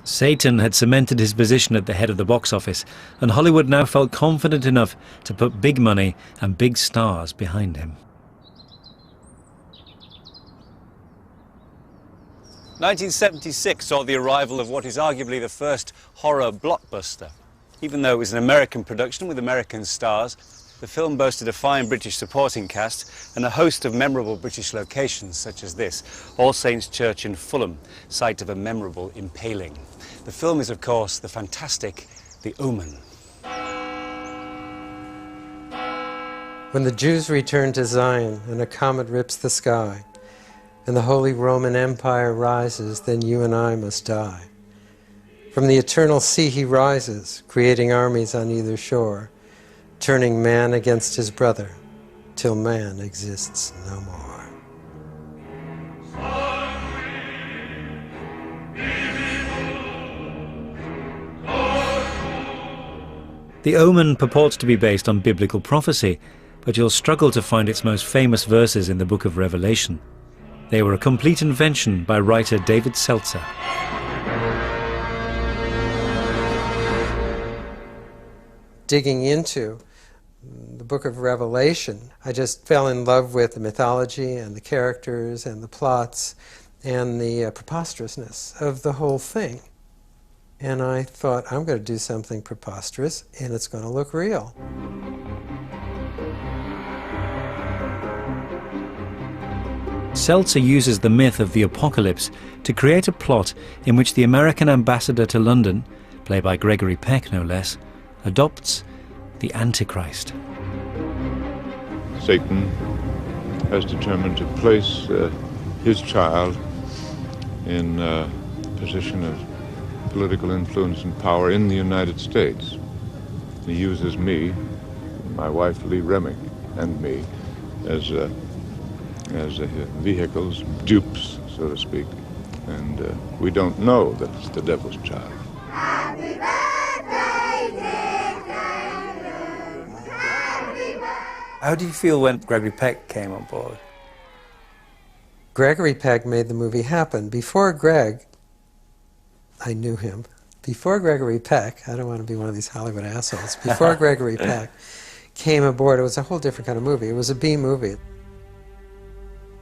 Satan had cemented his position at the head of the box office, and Hollywood now felt confident enough to put big money and big stars behind him. 1976 saw the arrival of what is arguably the first horror blockbuster. Even though it was an American production with American stars, the film boasted a fine British supporting cast and a host of memorable British locations such as this, All Saints Church in Fulham, site of a memorable impaling. The film is, of course, the fantastic The Omen. When the Jews return to Zion and a comet rips the sky, and the Holy Roman Empire rises, then you and I must die. From the eternal sea he rises, creating armies on either shore, turning man against his brother, till man exists no more. The Omen purports to be based on biblical prophecy, but you'll struggle to find its most famous verses in the book of Revelation. They were a complete invention by writer David Seltzer. Digging into the book of Revelation, I just fell in love with the mythology and the characters and the plots and the preposterousness of the whole thing. And I thought, I'm going to do something preposterous and it's going to look real. Seltzer uses the myth of the apocalypse to create a plot in which the American ambassador to London, played by Gregory Peck no less, adopts the Antichrist. Satan has determined to place his child in a position of political influence and power in the United States. He uses me, my wife Lee Remick, and me as vehicles, dupes, so to speak. And we don't know that it's the devil's child. Happy birthday, dear Gregory. Happy birthday. How do you feel when Gregory Peck came on board? Gregory Peck made the movie happen. Before Greg, I knew him. Before Gregory Peck, I don't want to be one of these Hollywood assholes, before Gregory Peck came aboard, it was a whole different kind of movie. It was a B movie.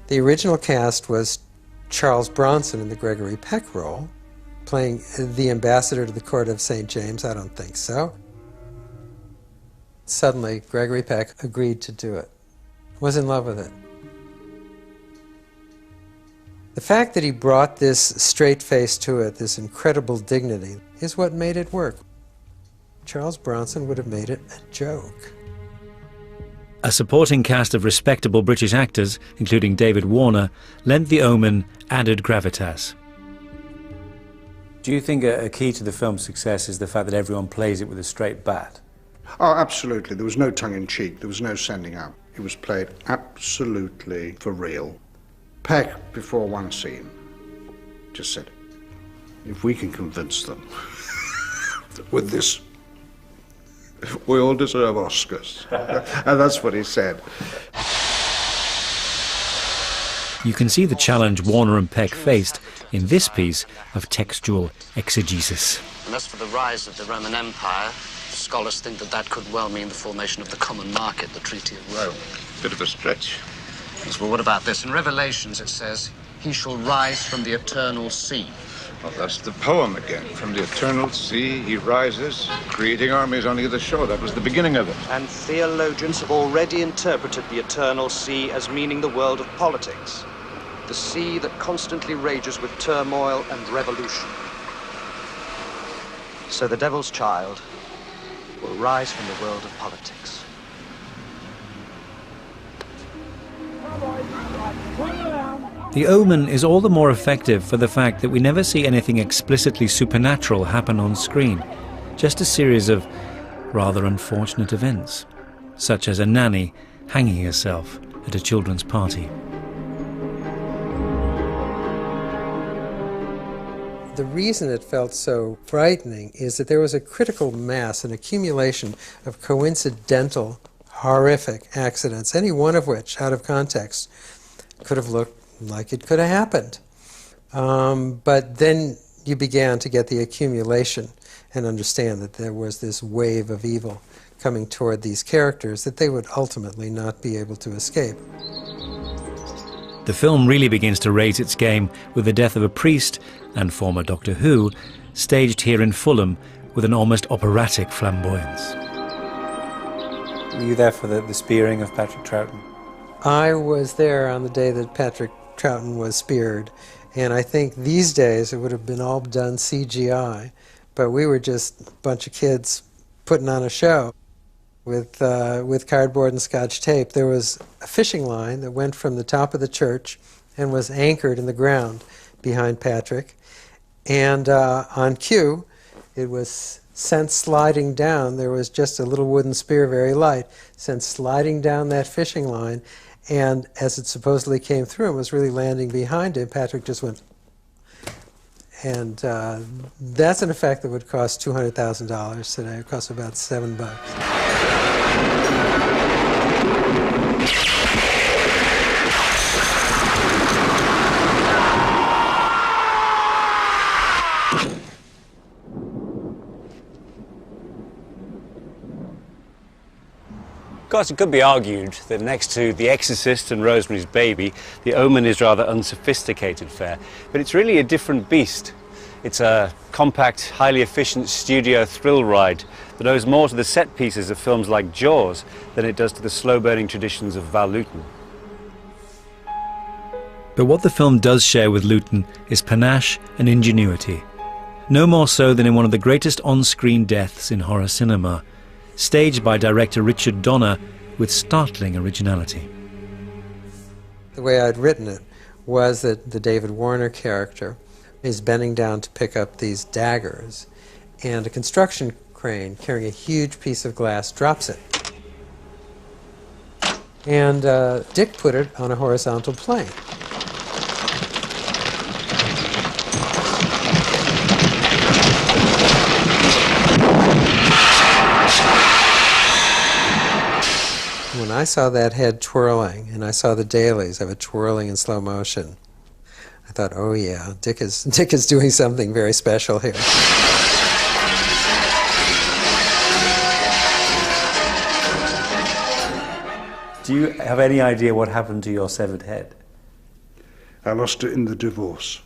The original cast was Charles Bronson in the Gregory Peck role, playing the ambassador to the court of St. James. I don't think so. Suddenly, Gregory Peck agreed to do it. Was in love with it. The fact that he brought this straight face to it, this incredible dignity, is what made it work. Charles Bronson would have made it a joke. A supporting cast of respectable British actors, including David Warner, lent The Omen added gravitas. Do you think a key to the film's success is the fact that everyone plays it with a straight bat? Oh, absolutely. There was no tongue-in-cheek. There was no sending up. It was played absolutely for real. Peck, before one scene, just said, if we can convince them with this, we all deserve Oscars. And that's what he said. You can see the challenge Warner and Peck faced in this piece of textual exegesis. And as for the rise of the Roman Empire, scholars think that that could well mean the formation of the common market, the Treaty of Rome. Bit of a stretch. Yes, well, what about this? In Revelations it says, he shall rise from the eternal sea. Well, that's the poem again. From the eternal sea he rises, creating armies on either shore. That was the beginning of it. And theologians have already interpreted the eternal sea as meaning the world of politics. The sea that constantly rages with turmoil and revolution. So the devil's child will rise from the world of politics. The Omen is all the more effective for the fact that we never see anything explicitly supernatural happen on screen, just a series of rather unfortunate events, such as a nanny hanging herself at a children's party. The reason it felt so frightening is that there was a critical mass, an accumulation of coincidental, horrific accidents, any one of which, out of context, could have looked like it could have happened. But then you began to get the accumulation and understand that there was this wave of evil coming toward these characters that they would ultimately not be able to escape. The film really begins to raise its game with the death of a priest and former Doctor Who, staged here in Fulham with an almost operatic flamboyance. Were you there for the spearing of Patrick Troughton? I was there on the day that Patrick Troughton was speared, and I think these days it would have been all done CGI, but we were just a bunch of kids putting on a show with cardboard and Scotch tape. There was a fishing line that went from the top of the church and was anchored in the ground behind Patrick, and on cue it was sent sliding down. There was just a little wooden spear, very light, sent sliding down that fishing line, and as it supposedly came through and was really landing behind him, Patrick just went. And that's an effect that would cost $200,000 today. It costs about $7. Of course, it could be argued that next to The Exorcist and Rosemary's Baby, The Omen is rather unsophisticated fare, but it's really a different beast. It's a compact, highly efficient studio thrill ride that owes more to the set pieces of films like Jaws than it does to the slow-burning traditions of Val Lewton. But what the film does share with Lewton is panache and ingenuity. No more so than in one of the greatest on-screen deaths in horror cinema, staged by director Richard Donner with startling originality. The way I'd written it was that the David Warner character is bending down to pick up these daggers, and a construction crane carrying a huge piece of glass drops it. And Dick put it on a horizontal plane. When I saw that head twirling, and I saw the dailies of it twirling in slow motion, I thought, oh yeah, Dick is doing something very special here. Do you have any idea what happened to your severed head? I lost it in the divorce.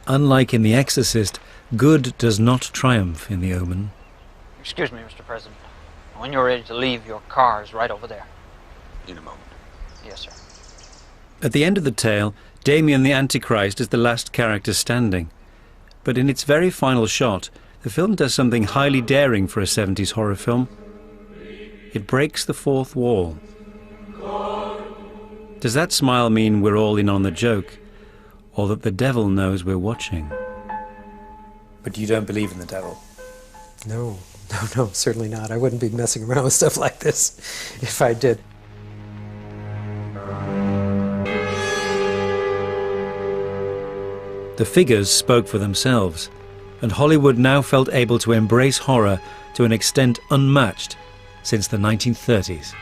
Unlike in The Exorcist, good does not triumph in The Omen. Excuse me, Mr. President. When you're ready to leave, your car is right over there. In a moment. Yes, sir. At the end of the tale, Damien the Antichrist is the last character standing. But in its very final shot, the film does something highly daring for a 70s horror film. It breaks the fourth wall. Does that smile mean we're all in on the joke, or that the devil knows we're watching? But you don't believe in the devil? No, certainly not. I wouldn't be messing around with stuff like this if I did. The figures spoke for themselves, and Hollywood now felt able to embrace horror to an extent unmatched since the 1930s.